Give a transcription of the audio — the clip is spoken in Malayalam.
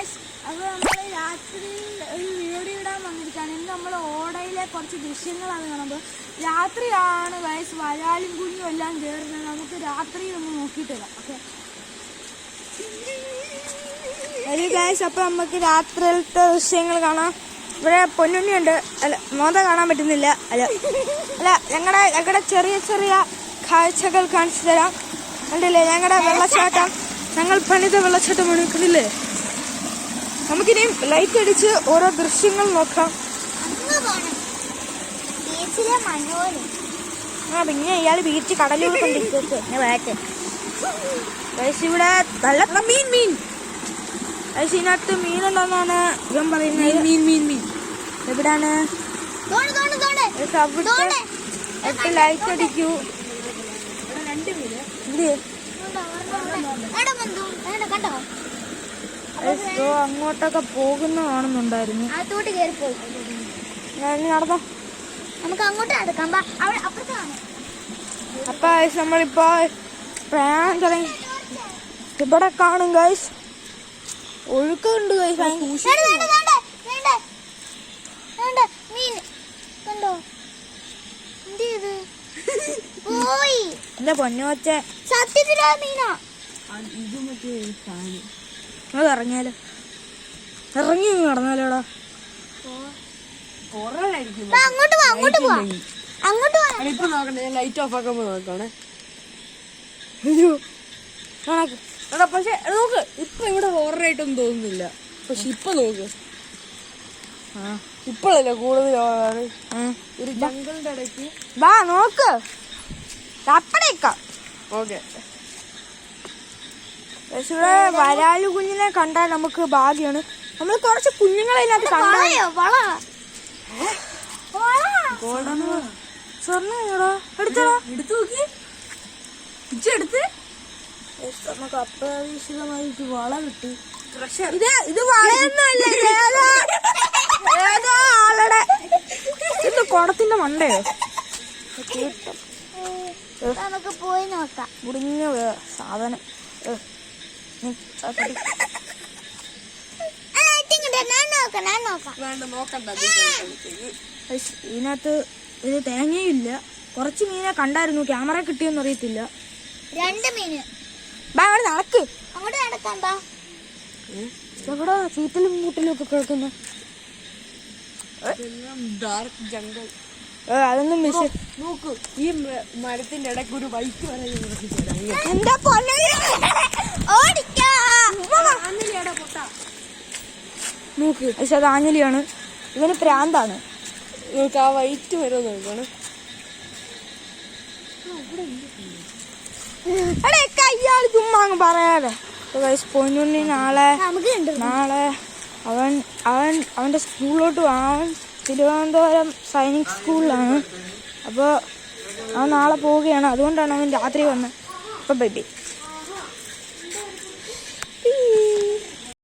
ഗൈസ്, അപ്പോൾ നമ്മൾ രാത്രി ഒരു വീഡിയോ ഇടാൻ വന്നിരിക്കുകയാണ്. ഇന്ന് നമ്മൾ ഓടയിലെ കുറച്ച് ദൃശ്യങ്ങളാണ് കാണുമ്പോൾ. രാത്രിയാണ് ഗൈസ്, വരാലും കുഞ്ഞും എല്ലാം കയറുന്നത്. നമുക്ക് രാത്രി ഒന്ന് നോക്കിയിട്ട് വരാം. ഓക്കെ ഒരു ഗൈസ്, അപ്പോൾ നമുക്ക് രാത്രിയിലത്തെ ദൃശ്യങ്ങൾ കാണാം. ഇവിടെ പൊന്നുണ്ണിയുണ്ട്. അല്ല, മോത കാണാൻ പറ്റുന്നില്ല. അല്ല ഞങ്ങളുടെ ചെറിയ ചെറിയ കാഴ്ചകൾ കാണിച്ചു തരാം. കണ്ടില്ലേ ഞങ്ങളുടെ വെള്ളച്ചാട്ടം, ഞങ്ങൾ പണിത വെള്ളച്ചാട്ടം മണിക്കുന്നില്ലേ. നമുക്കിനിയും ലൈറ്റ് അടിച്ച് ഓരോ ദൃശ്യങ്ങൾ നോക്കാം. പിന്നെ ഇയാൾ ബീച്ച് കടലിൽ കൊണ്ടിരിക്കും. ഇവിടെ നല്ല മീൻ ഇതിനകത്ത് മീനുണ്ടെന്നാണ് ഇവൻ പറയുന്നത്. മീൻ എവിടാണ്? ലൈറ്റ് അടിക്കൂ. അങ്ങോട്ടൊക്കെ പോകുന്ന കാണുന്നുണ്ടായിരുന്നു. നടന്നോ, നമുക്ക് അങ്ങോട്ട് നടക്കാം. അപ്പൊ നമ്മളിപ്പോ പ്രയാണം തുടങ്ങി. ഇവിടെ കാണും ഗൈസ്, ഒഴുക്കുണ്ട് ഗൈസ്. എന്റെ പൊന്നു വച്ച സത്യത്തിലാ മീനാ. അത് ഇറങ്ങിയാലോ, ഇറങ്ങി നടന്നാലോടാ. ഇപ്പൊ നോക്കണ്ടേ, ലൈറ്റ് ഓഫ് ആക്കുമ്പോ നോക്കണേ. പക്ഷെ നോക്ക്, ഇപ്പൊ ഇവിടെ ഹൊററായിട്ടൊന്നും തോന്നുന്നില്ല. പക്ഷെ ഇപ്പൊ നോക്ക്, ഇപ്പോഴല്ലേ കൂടുതൽ ഒരു ജംഗിളിന്റെ ഇടയ്ക്ക്. വാ നോക്ക്, അപ്പടേക്കാം. ഓക്കെ, പക്ഷെ ഇവിടെ വരാലു കുഞ്ഞിനെ കണ്ടാൽ നമുക്ക് ഭാഗ്യമാണ്. നമ്മൾ കുറച്ച് കുഞ്ഞുങ്ങളെ എടുത്തു നോക്കി എടുത്ത്. നമുക്ക് അപ്രതീക്ഷിതമായിട്ട് വള കിട്ടി. ഇത് വളയൊന്നുമല്ല, ഏതോ ആളുടെ ഇത് കുടത്തിന്റെ മണ്ടയോ. നമുക്ക് പോയി നോക്കാം. മുടിഞ്ഞ സാധനം. ഇതിനകത്ത് ഇത് തേങ്ങയില്ല. കുറച്ച് മീനെ കണ്ടായിരുന്നു, ക്യാമറ കിട്ടിയെന്ന് അറിയത്തില്ല. 2 മീന്. ബാ അവിടെ നടക്ക്, അങ്ങോട്ട് നടക്കാം. ബാ എവിടെ ചീറ്റലും മൂട്ടലും ഒക്കെ കേൾക്കുന്നു. Dark jungle. അതൊന്നും മിസ് നോക്കൂ, ഈ മരത്തിന്റെ ഇടയ്ക്ക് ഒരു ബൈക്ക് വരെ. എന്താ നോക്ക്, പക്ഷെ അത് ആഞ്ഞലിയാണ്. ഇവന് പ്രാന്താണ്. നോക്ക്, ആ വൈറ്റ് വരെ നോക്കണം. കയ്യാൾ ചുമ്മാ അങ്ങ് പറയാതെ. പൊന്നുണ്ണി നാളെ അവന്റെ സ്കൂളിലോട്ട് പോകാൻ തിരുവനന്തപുരം സൈനിക് സ്കൂളിലാണ്. അപ്പോൾ അവൻ നാളെ പോവുകയാണ്. അതുകൊണ്ടാണ് അവൻ രാത്രി വന്നത്. അപ്പം ബൈ.